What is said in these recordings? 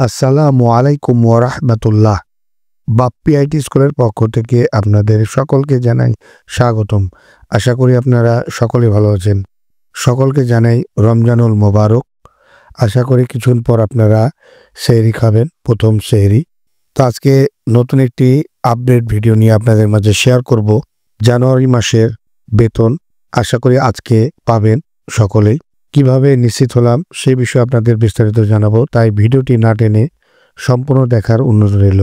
আসসালামু আলাইকুম ওয়া রাহমাতুল্লাহ। বাপ্পি আইটি স্কুলের পক্ষ থেকে আপনাদের সকলকে জানাই স্বাগতম। আশা করি আপনারা সকলে ভালো আছেন। সকলকে জানাই রমজানুল মোবারক। আশা করি কিছুক্ষণ পর আপনারা সেহরি খাবেন, প্রথম সেহরি। তো আজকে নতুন একটি আপডেট ভিডিও নিয়ে আপনাদের মাঝে শেয়ার করব। জানুয়ারি মাসের বেতন আশা করি আজকে পাবেন সকলেই। কিভাবে নিশ্চিত হলাম সেই বিষয়ে আপনাদের বিস্তারিত জানাবো, তাই ভিডিওটি না টেনে সম্পূর্ণ দেখার অনুরোধ রইল।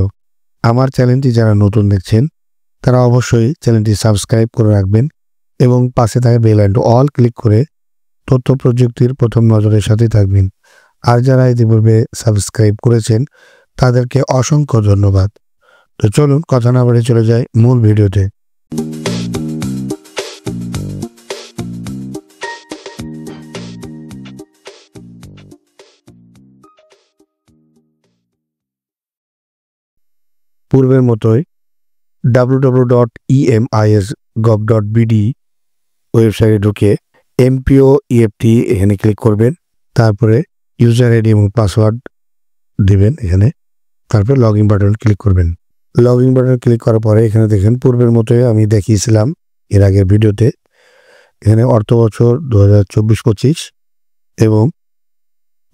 আমার চ্যানেলটি যারা নতুন দেখছেন তারা অবশ্যই চ্যানেলটি সাবস্ক্রাইব করে রাখবেন এবং পাশে থাকা বেল আইকনটি অল ক্লিক করে তথ্য প্রযুক্তির প্রথম নজরের সাথে থাকবেন। আর যারা ইতিপূর্বে সাবস্ক্রাইব করেছেন তাদেরকে অসংখ্য ধন্যবাদ। তো চলুন কথা না বাড়িয়ে চলে যাই মূল ভিডিওতে। পূর্বের মতোই www.emis.gov.bd ওয়েবসাইটে ঢুকে MPO-EFT এখানে ক্লিক করবেন। তারপরে ইউজার আইডি এবং পাসওয়ার্ড দিবেন এখানে। তারপরে লগ ইন বাটন ক্লিক করবেন। লগ ইন বাটন ক্লিক করার পরে এখানে দেখেন পূর্বের মতোই আমি দেখিয়েছিলাম এর আগের ভিডিওতে। এখানে অর্থ বছর 2024-25 এবং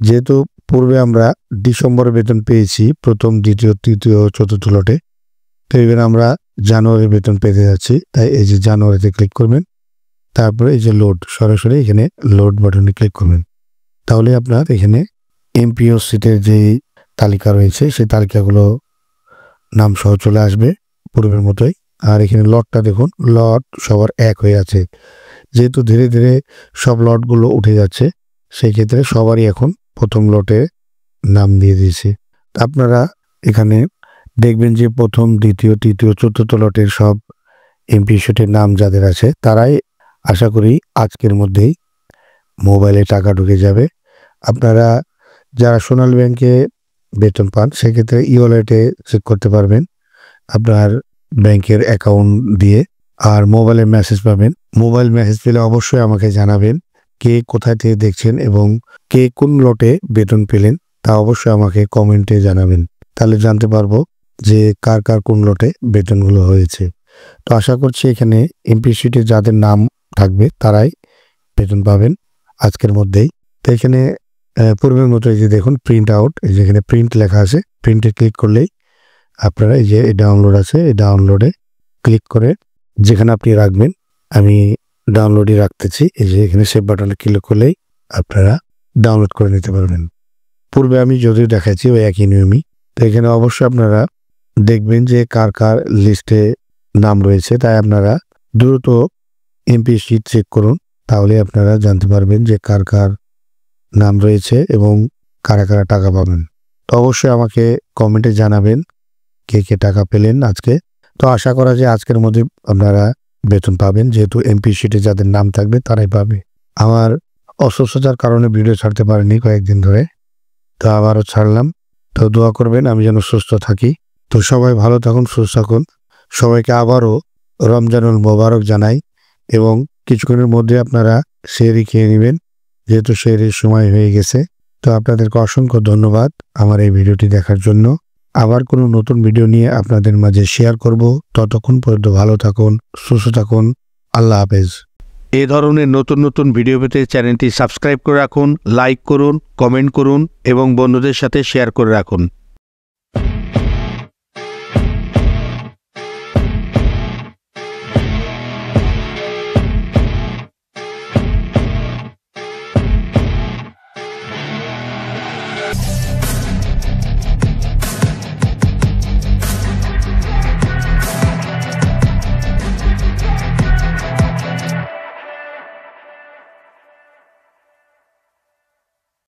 যেহেতু পূর্বে আমরা ডিসেম্বরে বেতন পেয়েছি প্রথম, দ্বিতীয়, তৃতীয়, চতুর্থ লটে, তো এবার আমরা জানুয়ারি বেতন পেতে যাচ্ছি। তাই এই যে জানুয়ারিতে ক্লিক করবেন। তারপরে এই যে লোড, সরাসরি এখানে লোড বাটনে ক্লিক করবেন। তাহলে আপনার এখানে এমপিও সিটের যে তালিকা রয়েছে সেই তালিকাগুলো নাম সহ চলে আসবে পূর্বের মতোই। আর এখানে লটটা দেখুন, লট সবার এক হয়ে আছে। যেহেতু ধীরে ধীরে সব লটগুলো উঠে যাচ্ছে, সেই ক্ষেত্রে সবারই এখন প্রথম লটে নাম দিয়ে দিয়েছে। আপনারা এখানে দেখবেন যে প্রথম, দ্বিতীয়, তৃতীয়, চতুর্থ লটের সব এমপি শিটের নাম যাদের আছে তারাই আশা করি আজকের মধ্যেই মোবাইলে টাকা ঢুকে যাবে। আপনারা যারা সোনালী ব্যাংকে বেতন পান সেক্ষেত্রে ই-ওয়ালেটে চেক করতে পারবেন আপনার ব্যাংকের অ্যাকাউন্ট দিয়ে। আর মোবাইলে মেসেজ পাবেন। মোবাইল মেসেজ পেলে অবশ্যই আমাকে জানাবেন কে কোথায় থেকে দেখছেন এবং কে কোন লটে বেতন পেলেন, তা অবশ্যই আমাকে কমেন্টে জানাবেন। তাহলে জানতে পারবো যে কার কার কোন লটে বেতনগুলো হয়েছে। তো আশা করছি এখানে এমপি শিটে যাদের নাম থাকবে তারাই বেতন পাবেন আজকের মধ্যেই। তো এখানে পূর্বের মতো এই যে দেখুন প্রিন্ট আউট, এই যে এখানে প্রিন্ট লেখা আছে, প্রিন্টে ক্লিক করলেই আপনারা এই যে ডাউনলোড আছে, এই ডাউনলোডে ক্লিক করে যেখানে আপনি রাখবেন, আমি ডাউনলোডই রাখতেছি। এই যে এখানে সেভ বাটনে ক্লিক করলেই আপনারা ডাউনলোড করে নিতে পারবেন। পূর্বে আমি যদিও দেখাচ্ছি ওই একই নিয়মই। তো এখানে অবশ্যই আপনারা দেখবেন যে কার কার লিস্টে নাম রয়েছে, তাই আপনারা দ্রুত এমপি শিট চেক করুন। তাহলে আপনারা জানতে পারবেন যে কার কার নাম রয়েছে এবং কারা কারা টাকা পাবেন। তো অবশ্যই আমাকে কমেন্টে জানাবেন কে কে টাকা পেলেন আজকে। তো আশা করা যায় আজকের মধ্যে আপনারা বেতন পাবেন, যেহেতু এমপি শিটে যাদের নাম থাকবে তারাই পাবে। আমার অসুস্থতার কারণে ভিডিও ছাড়তে পারিনি কয়েকদিন ধরে, তো আবারও ছাড়লাম। তো দোয়া করবেন আমি যেন সুস্থ থাকি। তো সবাই ভালো থাকুন, সুস্থ থাকুন। সবাইকে আবারও রমজানুল মোবারক জানাই এবং কিছুক্ষণের মধ্যে আপনারা সেহরি খেয়ে নেবেন, যেহেতু সেহরির সময় হয়ে গেছে। তো আপনাদেরকে অসংখ্য ধন্যবাদ আমার এই ভিডিওটি দেখার জন্য। আবার কোনো নতুন ভিডিও নিয়ে আপনাদের মাঝে শেয়ার করব। ততক্ষণ পর্যন্ত ভালো থাকুন, সুস্থ থাকুন। আল্লাহ হাফেজ। এই ধরনের নতুন নতুন ভিডিও পেতে চ্যানেলটি সাবস্ক্রাইব করে রাখুন, লাইক করুন, কমেন্ট করুন এবং বন্ধুদের সাথে শেয়ার করে রাখুন।